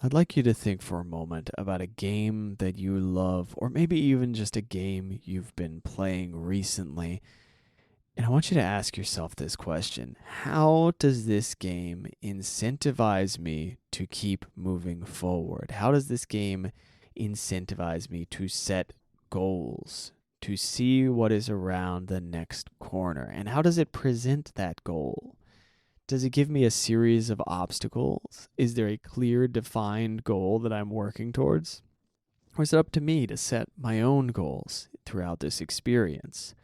I'd like you to think for a moment about a game that you love, or maybe even just a game you've been playing recently. And I want you to ask yourself this question: how does this game incentivize me to keep moving forward? How does this game incentivize me to set goals, to see what is around the next corner? And how does it present that goal? Does it give me a series of obstacles? Is there a clear, defined goal that I'm working towards? Or is it up to me to set my own goals throughout this experience?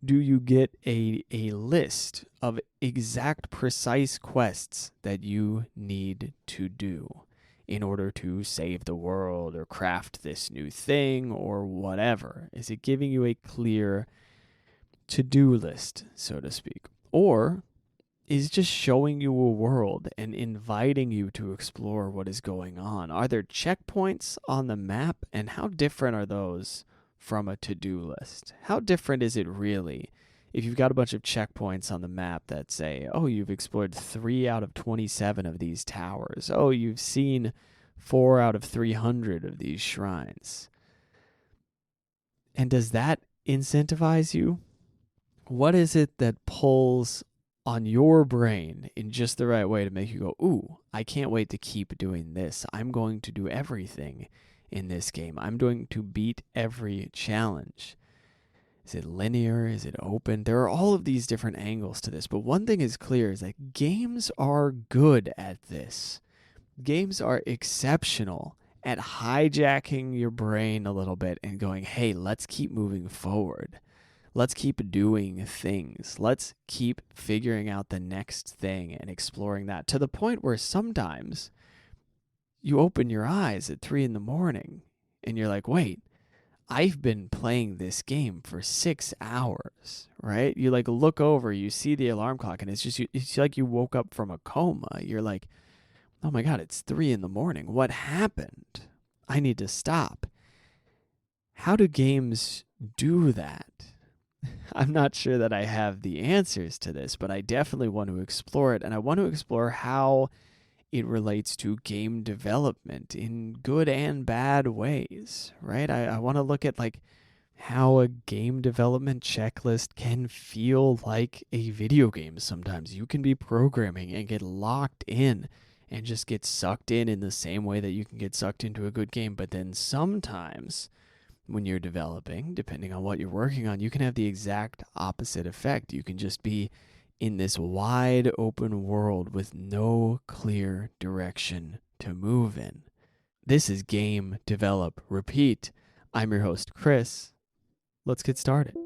Do you get a list of exact, precise quests that you need to do in order to save the world or craft this new thing or whatever? Is it giving you a clear to-do list, so to speak? Or is just showing you a world and inviting you to explore what is going on? Are there checkpoints on the map, and how different are those from a to-do list? How different is it really if you've got a bunch of checkpoints on the map that say, oh, you've explored 3 out of 27 of these towers. Oh, you've seen 4 out of 300 of these shrines. And does that incentivize you? What is it that pulls on your brain in just the right way to make you go, ooh, I can't wait to keep doing this. I'm going to do everything in this game. I'm going to beat every challenge. Is it linear? Is it open? There are all of these different angles to this, but one thing is clear is that games are good at this. Games are exceptional at hijacking your brain a little bit and going, hey, let's keep moving forward. Let's keep doing things. Let's keep figuring out the next thing and exploring that, to the point where sometimes you open your eyes at 3 a.m. and you're like, wait, I've been playing this game for 6 hours, right? You like look over, you see the alarm clock, and it's like you woke up from a coma. You're like, oh my God, it's 3 a.m. What happened? I need to stop. How do games do that? I'm not sure that I have the answers to this, but I definitely want to explore it, and I want to explore how it relates to game development in good and bad ways, right? I want to look at like how a game development checklist can feel like a video game sometimes. You can be programming and get locked in and just get sucked in the same way that you can get sucked into a good game, but then sometimes when you're developing, depending on what you're working on, you can have the exact opposite effect. You can just be in this wide open world with no clear direction to move in. This is Game, Develop, Repeat. I'm your host, Chris. Let's get started.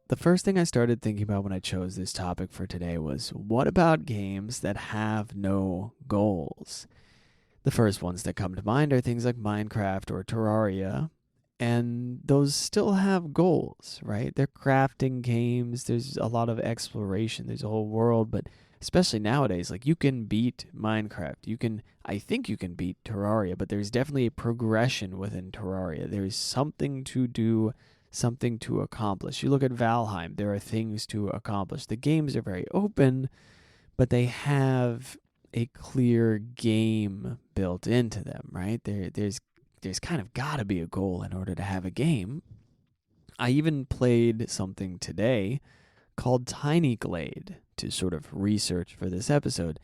The first thing I started thinking about when I chose this topic for today was, what about games that have no goals? The first ones that come to mind are things like Minecraft or Terraria, and those still have goals, right? They're crafting games, there's a lot of exploration, there's a whole world, but especially nowadays, like you can beat Minecraft, I think you can beat Terraria, but there's definitely a progression within Terraria. There's something to do, something to accomplish. You look at Valheim, there are things to accomplish. The games are very open, but they have a clear game built into them, right? There's kind of got to be a goal in order to have a game. I even played something today called Tiny Glade to sort of research for this episode.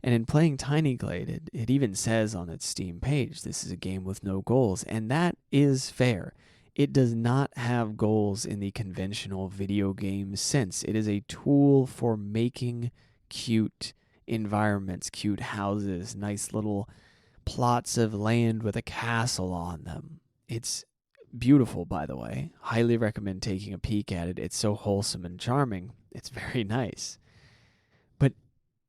And in playing Tiny Glade, it even says on its Steam page, this is a game with no goals. And that is fair. It does not have goals in the conventional video game sense. It is a tool for making cute environments, cute houses, nice little plots of land with a castle on them. It's beautiful, by the way. Highly recommend taking a peek at it. It's so wholesome and charming. It's very nice. But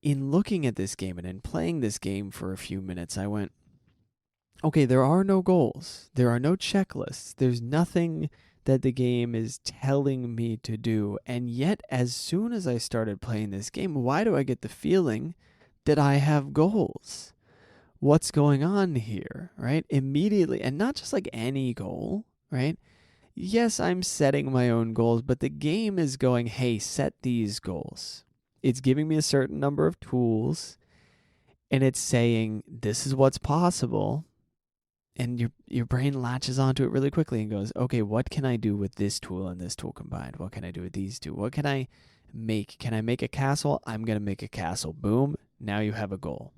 in looking at this game and in playing this game for a few minutes, I went, okay, there are no goals. There are no checklists. There's nothing that the game is telling me to do. And yet, as soon as I started playing this game, why do I get the feeling that I have goals? What's going on here, right? Immediately, and not just like any goal, right? Yes, I'm setting my own goals, but the game is going, hey, set these goals. It's giving me a certain number of tools, and it's saying, this is what's possible. And your brain latches onto it really quickly and goes, okay, what can I do with this tool and this tool combined? What can I do with these two? What can I make? Can I make a castle? I'm going to make a castle. Boom. Now you have a goal.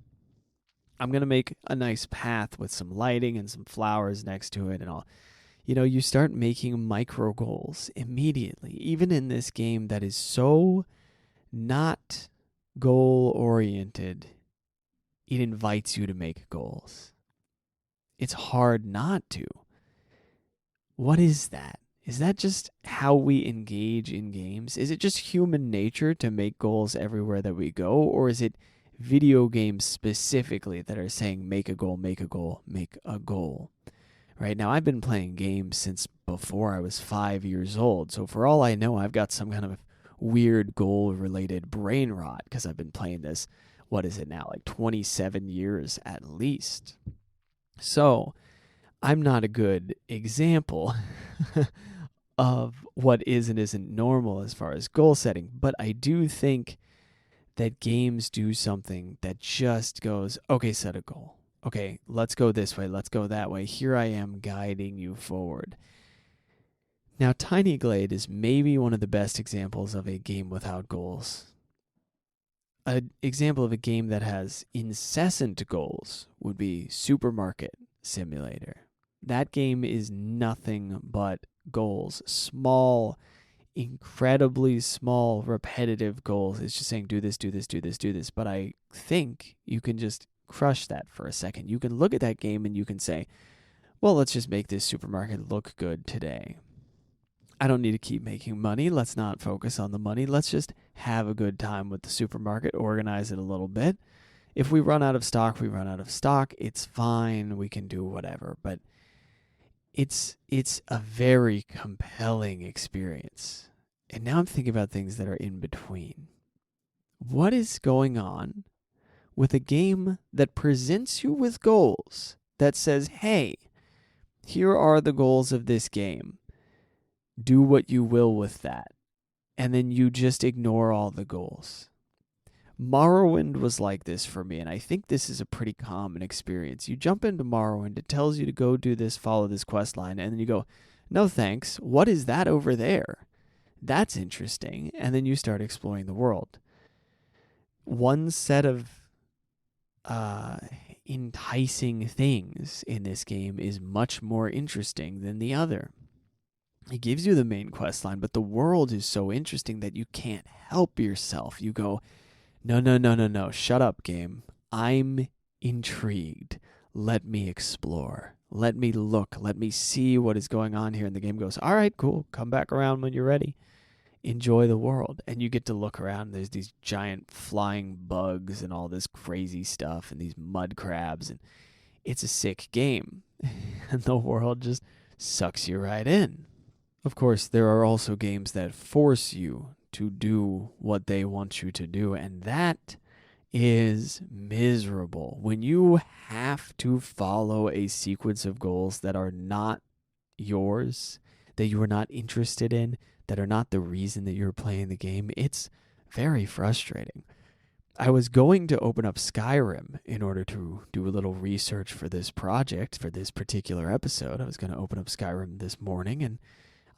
I'm going to make a nice path with some lighting and some flowers next to it and all. You start making micro goals immediately, even in this game that is so not goal oriented. It invites you to make goals. It's hard not to. What is that? Is that just how we engage in games? Is it just human nature to make goals everywhere that we go? Or is it video games specifically that are saying make a goal, make a goal, make a goal? Right now, I've been playing games since before I was 5 years old. So for all I know, I've got some kind of weird goal-related brain rot because I've been playing this, what is it now, like 27 years at least. So I'm not a good example of what is and isn't normal as far as goal setting, but I do think that games do something that just goes, okay, set a goal. Okay, let's go this way, let's go that way. Here I am guiding you forward. Now, Tiny Glade is maybe one of the best examples of a game without goals. An example of a game that has incessant goals would be Supermarket Simulator. That game is nothing but goals. Small, incredibly small, repetitive goals. It's just saying, do this, do this, do this, do this. But I think you can just crush that for a second. You can look at that game and you can say, well, let's just make this supermarket look good today. I don't need to keep making money. Let's not focus on the money. Let's just have a good time with the supermarket, organize it a little bit. If we run out of stock, we run out of stock. It's fine. We can do whatever. But it's a very compelling experience. And now I'm thinking about things that are in between. What is going on with a game that presents you with goals, that says, hey, here are the goals of this game. Do what you will with that. And then you just ignore all the goals. Morrowind was like this for me, and I think this is a pretty common experience. You jump into Morrowind, it tells you to go do this, follow this quest line, and then you go, no thanks, what is that over there? That's interesting. And then you start exploring the world. One set of enticing things in this game is much more interesting than the other. It gives you the main quest line, but the world is so interesting that you can't help yourself. You go, no, shut up, game. I'm intrigued. Let me explore. Let me look. Let me see what is going on here. And the game goes, all right, cool. Come back around when you're ready. Enjoy the world. And you get to look around. There's these giant flying bugs and all this crazy stuff and these mud crabs. And it's a sick game. And the world just sucks you right in. Of course, there are also games that force you to do what they want you to do, and that is miserable. When you have to follow a sequence of goals that are not yours, that you are not interested in, that are not the reason that you're playing the game, it's very frustrating. I was going to open up Skyrim in order to do a little research for this project, for this particular episode. I was going to open up Skyrim this morning, and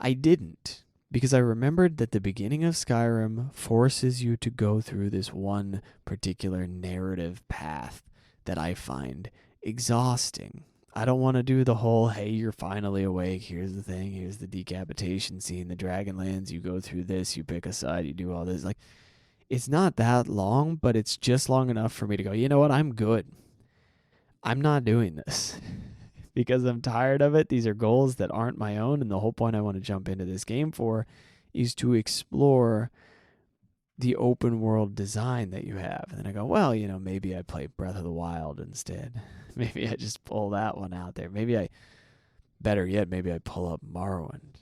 I didn't, because I remembered that the beginning of Skyrim forces you to go through this one particular narrative path that I find exhausting. I don't want to do the whole, hey, you're finally awake, here's the thing, here's the decapitation scene, the Dragonlands, you go through this, you pick a side, you do all this. Like, it's not that long, but it's just long enough for me to go, you know what, I'm good. I'm not doing this. Because I'm tired of it. These are goals that aren't my own, and the whole point I want to jump into this game for is to explore the open world design that you have. And then I go, well, maybe I play Breath of the Wild instead. Maybe I just pull that one out there. Better yet, maybe I pull up Morrowind.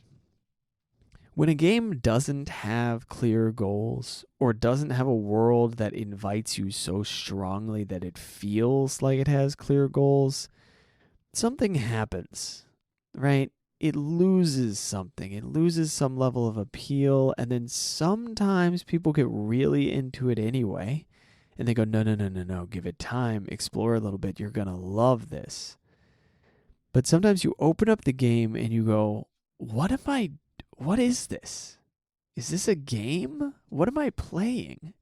When a game doesn't have clear goals or doesn't have a world that invites you so strongly that it feels like it has clear goals, something happens, right? It loses something. It loses some level of appeal. And then sometimes people get really into it anyway. And they go, no, no, no, no, no. Give it time. Explore a little bit. You're going to love this. But sometimes you open up the game and you go, what is this? Is this a game? What am I playing?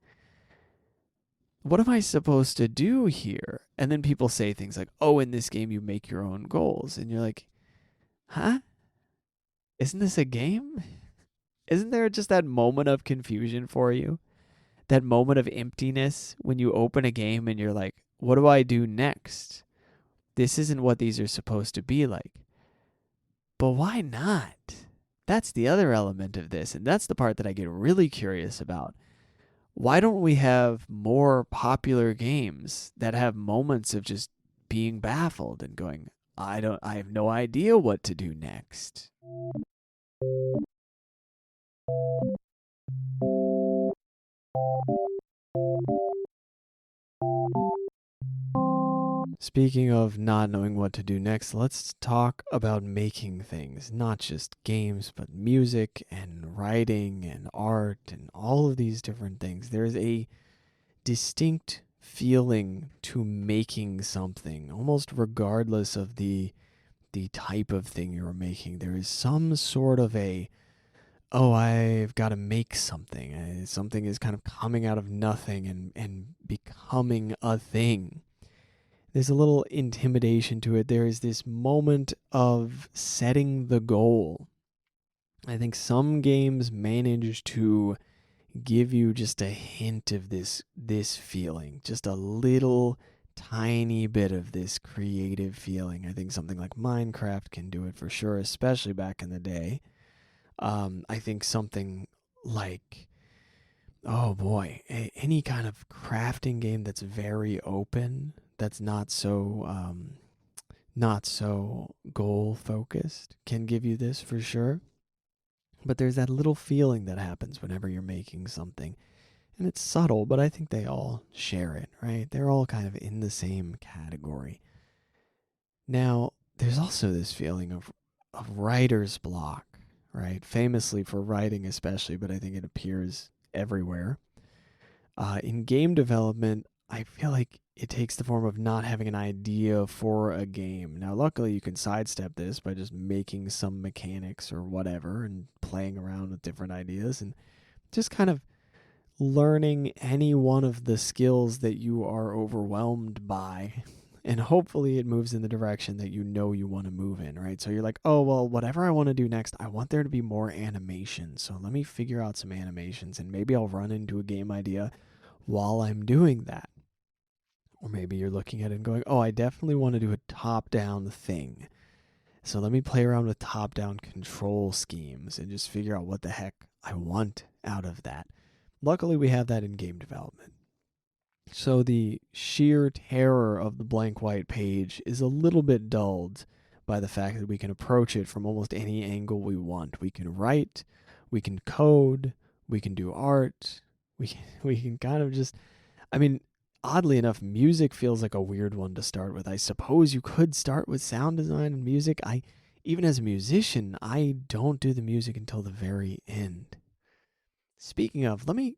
What am I supposed to do here? And then people say things like, oh, in this game you make your own goals. And you're like, huh? Isn't this a game? Isn't there just that moment of confusion for you? That moment of emptiness when you open a game and you're like, what do I do next? This isn't what these are supposed to be like. But why not? That's the other element of this, and that's the part that I get really curious about. Why don't we have more popular games that have moments of just being baffled and going, I have no idea what to do next. Speaking of not knowing what to do next, let's talk about making things, not just games, but music and writing and art and all of these different things. There's a distinct feeling to making something, almost regardless of the type of thing you're making. There is some sort of I've got to make something. Something is kind of coming out of nothing and becoming a thing. There's a little intimidation to it. There is this moment of setting the goal. I think some games manage to give you just a hint of this feeling, just a little tiny bit of this creative feeling. I think something like Minecraft can do it for sure, especially back in the day. I think something like, oh boy, any kind of crafting game that's very open, that's not so goal focused, can give you this for sure. But there's that little feeling that happens whenever you're making something. And it's subtle, but I think they all share it, right? They're all kind of in the same category. Now, there's also this feeling of writer's block, right? Famously for writing especially, but I think it appears everywhere. In game development, I feel like it takes the form of not having an idea for a game. Now, luckily, you can sidestep this by just making some mechanics or whatever and playing around with different ideas and just kind of learning any one of the skills that you are overwhelmed by. And hopefully it moves in the direction that you know you want to move in, right? So you're like, oh, well, whatever I want to do next, I want there to be more animation. So let me figure out some animations and maybe I'll run into a game idea while I'm doing that. Or maybe you're looking at it and going, oh, I definitely want to do a top-down thing. So let me play around with top-down control schemes and just figure out what the heck I want out of that. Luckily, we have that in game development. So the sheer terror of the blank white page is a little bit dulled by the fact that we can approach it from almost any angle we want. We can write, we can code, we can do art, we can kind of just, I mean, oddly enough, music feels like a weird one to start with. I suppose you could start with sound design and music. Even as a musician, I don't do the music until the very end. Speaking of, let me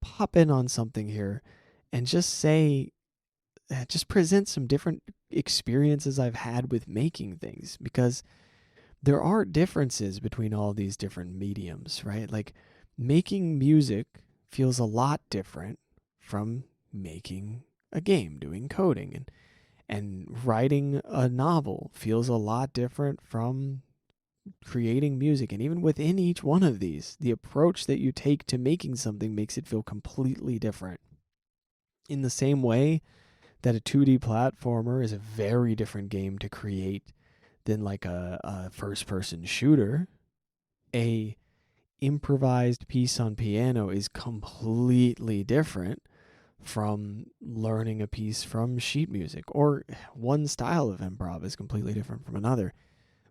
pop in on something here and just present some different experiences I've had with making things, because there are differences between all these different mediums, right? Like making music feels a lot different from making a game, doing coding, and writing a novel feels a lot different from creating music. And even within each one of these, the approach that you take to making something makes it feel completely different. In the same way that a 2D platformer is a very different game to create than like a first-person shooter, a improvised piece on piano is completely different from learning a piece from sheet music, or one style of improv is completely different from another.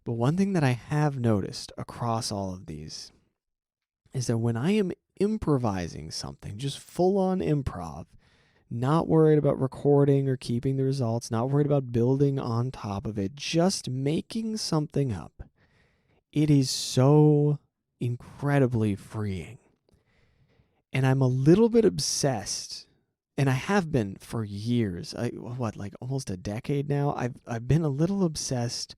But one thing that I have noticed across all of these is that when I am improvising something, just full on improv, not worried about recording or keeping the results, not worried about building on top of it, just making something up, it is so incredibly freeing. And I'm a little bit obsessed, and I have been for years. Like almost a decade now. I've been a little obsessed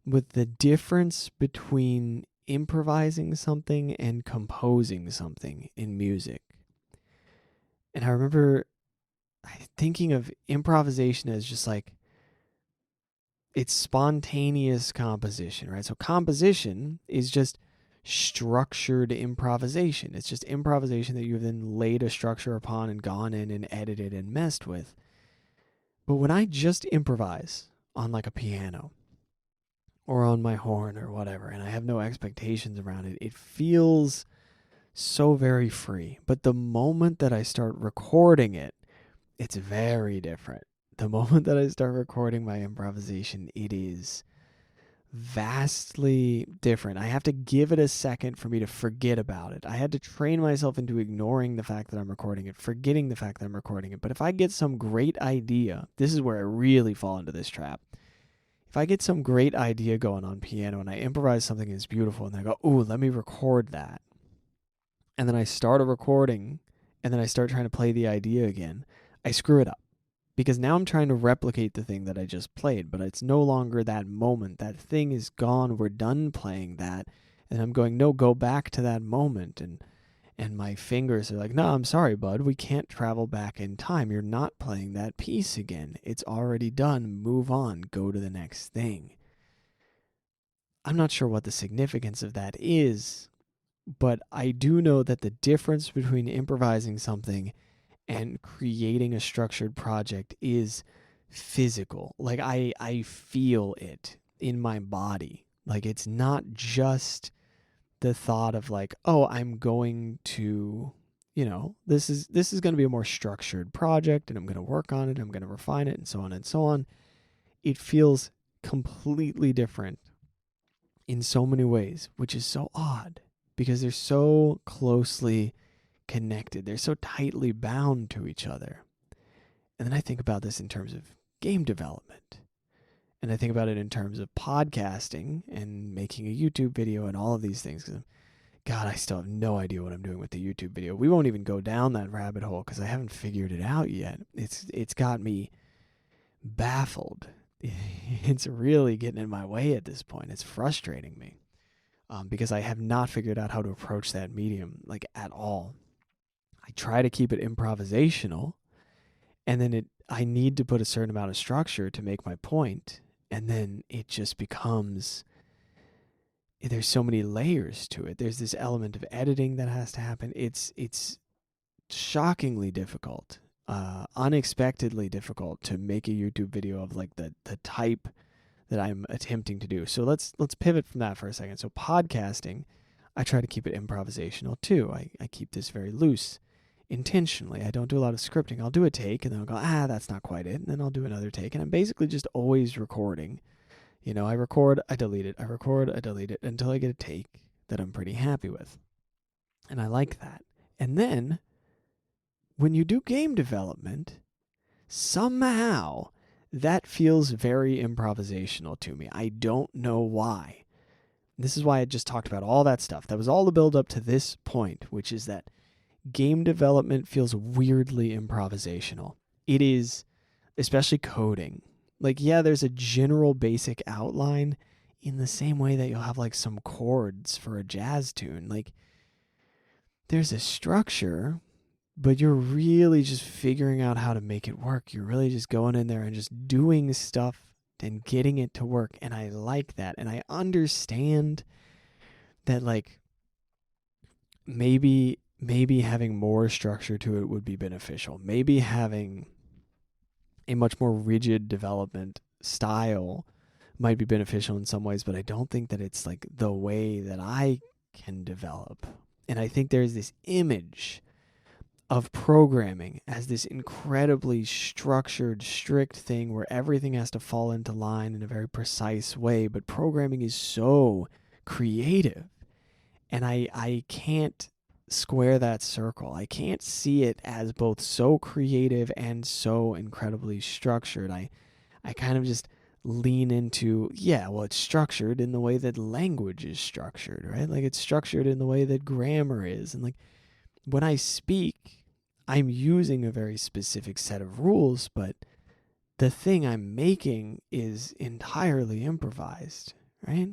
with the difference between improvising something and composing something in music. And I remember thinking of improvisation as just like it's spontaneous composition, right? So composition is just structured improvisation. It's just improvisation that you've then laid a structure upon and gone in and edited and messed with. But when I just improvise on like a piano or on my horn or whatever, and I have no expectations around it, it feels so very free. But the moment that I start recording it, it's very different. The moment that I start recording my improvisation, it is vastly different. I have to give it a second for me to forget about it. I had to train myself into ignoring the fact that I'm recording it, forgetting the fact that I'm recording it. But if I get some great idea, this is where I really fall into this trap. If I get some great idea going on piano and I improvise something that's beautiful and I go, ooh, let me record that. And then I start a recording and then I start trying to play the idea again, I screw it up. Because now I'm trying to replicate the thing that I just played, but it's no longer that moment. That thing is gone. We're done playing that. And I'm going, no, go back to that moment. And my fingers are like, no, I'm sorry, bud. We can't travel back in time. You're not playing that piece again. It's already done. Move on. Go to the next thing. I'm not sure what the significance of that is, but I do know that the difference between improvising something and creating a structured project is physical. Like I feel it in my body. Like it's not just the thought of like, oh, I'm going to, this is going to be a more structured project and I'm going to work on it, I'm going to refine it and so on and so on. It feels completely different in so many ways, which is so odd because they're so closely connected. They're so tightly bound to each other. And then I think about this in terms of game development. And I think about it in terms of podcasting and making a YouTube video and all of these things. God, I still have no idea what I'm doing with the YouTube video. We won't even go down that rabbit hole because I haven't figured it out yet. It's got me baffled. It's really getting in my way at this point. It's frustrating me because I have not figured out how to approach that medium like at all. I try to keep it improvisational, and then I need to put a certain amount of structure to make my point, and then it just becomes, there's so many layers to it. There's this element of editing that has to happen. It's shockingly difficult, unexpectedly difficult to make a YouTube video of like the type that I'm attempting to do. So let's pivot from that for a second. So podcasting, I try to keep it improvisational too. I keep this very loose. Intentionally. I don't do a lot of scripting. I'll do a take and then I'll go, that's not quite it. And then I'll do another take. And I'm basically just always recording. I record, I delete it. I record, I delete it until I get a take that I'm pretty happy with. And I like that. And then when you do game development, somehow that feels very improvisational to me. I don't know why. This is why I just talked about all that stuff. That was all the build up to this point, which is that game development feels weirdly improvisational. It is, especially coding. Like, yeah, there's a general basic outline in the same way that you'll have like some chords for a jazz tune. Like, there's a structure, but you're really just figuring out how to make it work. You're really just going in there and just doing stuff and getting it to work. And I like that. And I understand that, like, maybe having more structure to it would be beneficial. Maybe having a much more rigid development style might be beneficial in some ways, but I don't think that it's like the way that I can develop. And I think there's this image of programming as this incredibly structured, strict thing where everything has to fall into line in a very precise way, but programming is so creative. And I can't square that circle. I can't see it as both so creative and so incredibly structured. I kind of just lean into, yeah, well, it's structured in the way that language is structured, right? Like it's structured in the way that grammar is. And like when I speak, I'm using a very specific set of rules, but the thing I'm making is entirely improvised, right?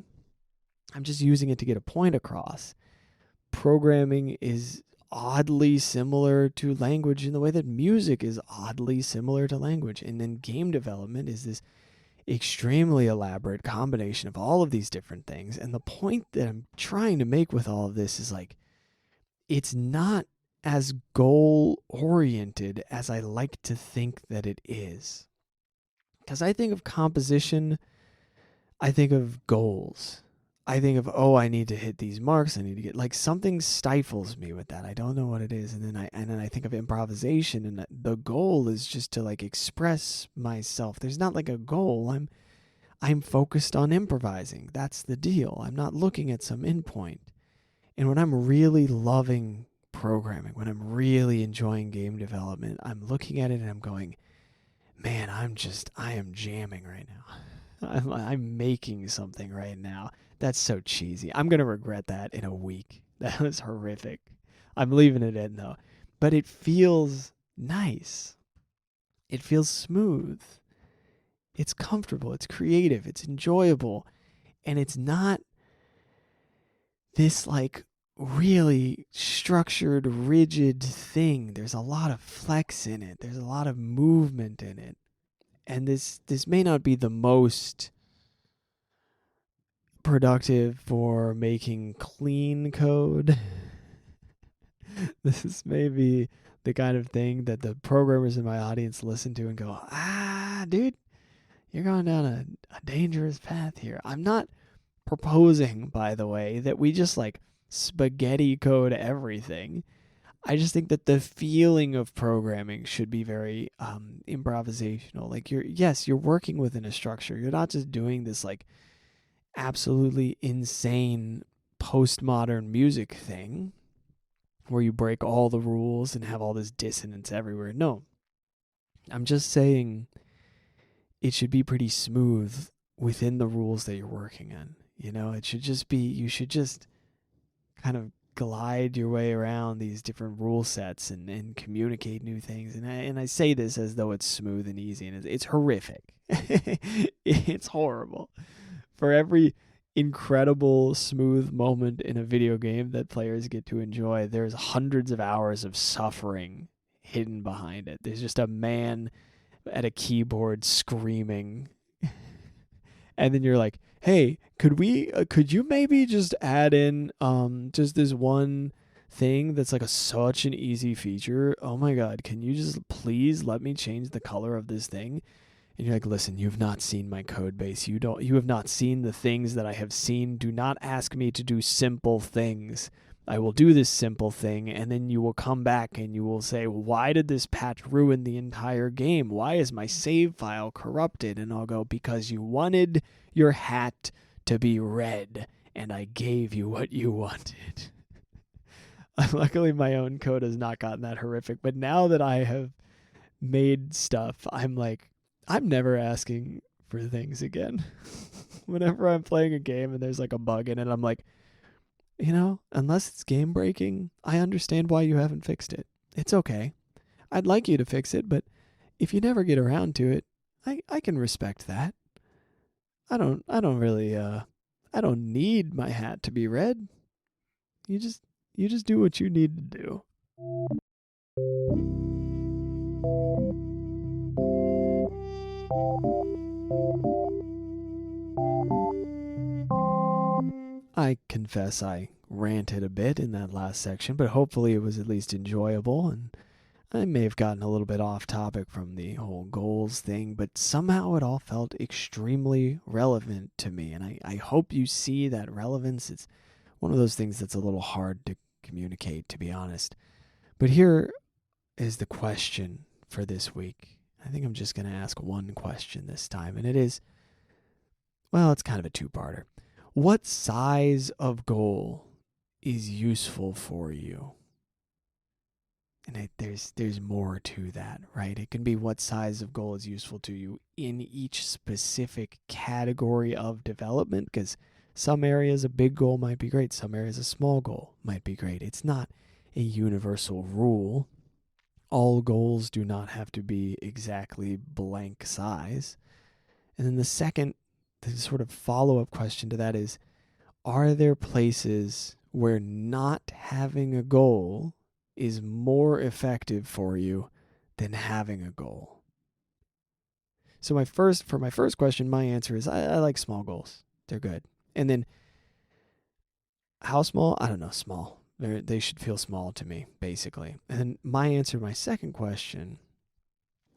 I'm just using it to get a point across. Programming is oddly similar to language in the way that music is oddly similar to language. And then game development is this extremely elaborate combination of all of these different things. And the point that I'm trying to make with all of this is like, it's not as goal oriented as I like to think that it is. Because I think of composition, I think of goals. I think of, oh, I need to hit these marks. I need to get, like, something stifles me with that. I don't know what it is. And then I think of improvisation, and the goal is just to like express myself. There's not like a goal. I'm focused on improvising. That's the deal. I'm not looking at some endpoint. And when I'm really loving programming, when I'm really enjoying game development, I'm looking at it and I'm going, man, I am jamming right now. I'm making something right now. That's so cheesy. I'm going to regret that in a week. That was horrific. I'm leaving it in though. But it feels nice. It feels smooth. It's comfortable. It's creative. It's enjoyable. And it's not this like really structured, rigid thing. There's a lot of flex in it. There's a lot of movement in it. And this may not be the most productive for making clean code. This is maybe the kind of thing that the programmers in my audience listen to and go, dude, you're going down a dangerous path here. I'm not proposing, by the way, that we just like spaghetti code everything. I just think that the feeling of programming should be very improvisational. Like you're working within a structure. You're not just doing this like absolutely insane postmodern music thing where you break all the rules and have all this dissonance everywhere. No. I'm just saying it should be pretty smooth within the rules that you're working in. You know, it should just be, you should just kind of glide your way around these different rule sets and communicate new things. And I say this as though it's smooth and easy, and it's horrific. It's horrible. For every incredible smooth moment in a video game that players get to enjoy, there's hundreds of hours of suffering hidden behind it. There's just a man at a keyboard screaming. And then you're like, hey, could you maybe just add in just this one thing that's like such an easy feature? Oh my God, can you just please let me change the color of this thing? And you're like, listen, you've not seen my code base. You have not seen the things that I have seen. Do not ask me to do simple things. I will do this simple thing, and then you will come back and you will say, why did this patch ruin the entire game? Why is my save file corrupted? And I'll go, because you wanted your hat to be red, and I gave you what you wanted. Luckily, my own code has not gotten that horrific, but now that I have made stuff, I'm like, I'm never asking for things again. Whenever I'm playing a game and there's like a bug in it, I'm like, you know, unless it's game breaking, I understand why you haven't fixed it. It's okay. I'd like you to fix it, but if you never get around to it, I can respect that. I don't really I don't need my hat to be red. You just do what you need to do. I confess I ranted a bit in that last section, but hopefully it was at least enjoyable, and I may have gotten a little bit off topic from the whole goals thing, but somehow it all felt extremely relevant to me, and I hope you see that relevance. It's one of those things that's a little hard to communicate, to be honest. But here is the question for this week. I think I'm just going to ask one question this time, and it is, well, it's kind of a two-parter. What size of goal is useful for you. And there's more to that, right? It can be what size of goal is useful to you in each specific category of development, because some areas a big goal might be great, some areas a small goal might be great. It's not a universal rule. All goals do not have to be exactly blank size. And then the sort of follow-up question to that is, are there places where not having a goal is more effective for you than having a goal? So for my first question, my answer is I like small goals. They're good. And then how small? I don't know, small. They should feel small to me, basically. And then my answer to my second question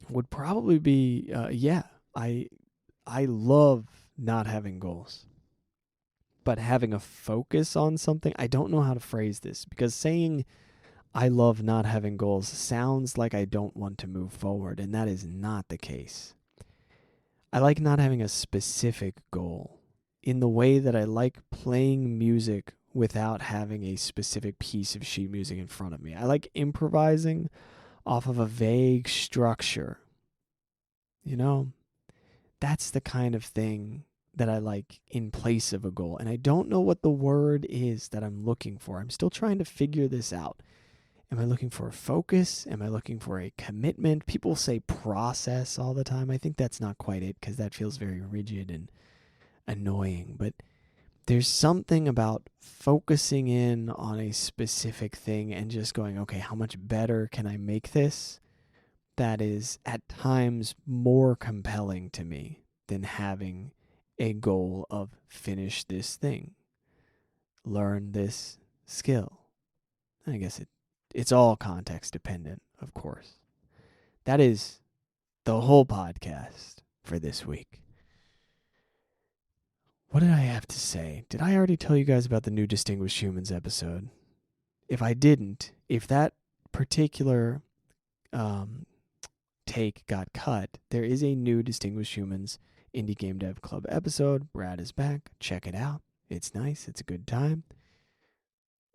would probably be, yeah, I love not having goals. But having a focus on something, I don't know how to phrase this, because saying I love not having goals sounds like I don't want to move forward, and that is not the case. I like not having a specific goal in the way that I like playing music without having a specific piece of sheet music in front of me. I like improvising off of a vague structure. That's the kind of thing that I like in place of a goal. And I don't know what the word is that I'm looking for. I'm still trying to figure this out. Am I looking for a focus? Am I looking for a commitment? People say process all the time. I think that's not quite it, because that feels very rigid and annoying. But there's something about focusing in on a specific thing and just going, okay, how much better can I make this? That is at times more compelling to me than having a goal of finish this thing, learn this skill. I guess it's all context dependent, of course. That is the whole podcast for this week. What did I have to say? Did I already tell you guys about the new Distinguished Humans episode? If I didn't, if that particular take got cut, there is a new Distinguished Humans Indie Game Dev Club episode. Brad is back. Check it out. It's nice. It's a good time.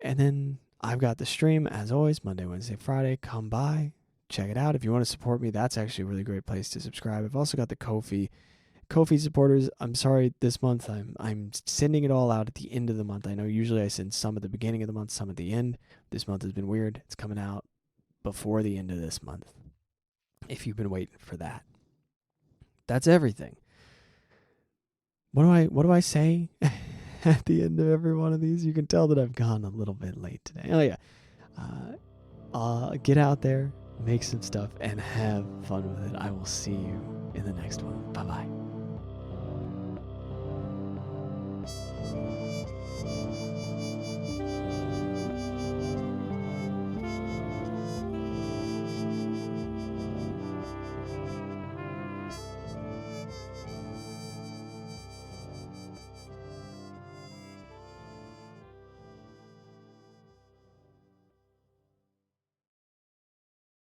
And then I've got the stream, as always, Monday, Wednesday, Friday. Come by. Check it out. If you want to support me, that's actually a really great place to subscribe. I've also got the Ko-fi supporters. I'm sorry, this month I'm sending it all out at the end of the month. I know usually I send some at the beginning of the month, some at the end. This month has been weird. It's coming out before the end of this month, if you've been waiting for that. That's everything. What do I say at the end of every one of these? You can tell that I've gone a little bit late today. Oh yeah. Get out there, make some stuff, and have fun with it. I will see you in the next one. Bye-bye.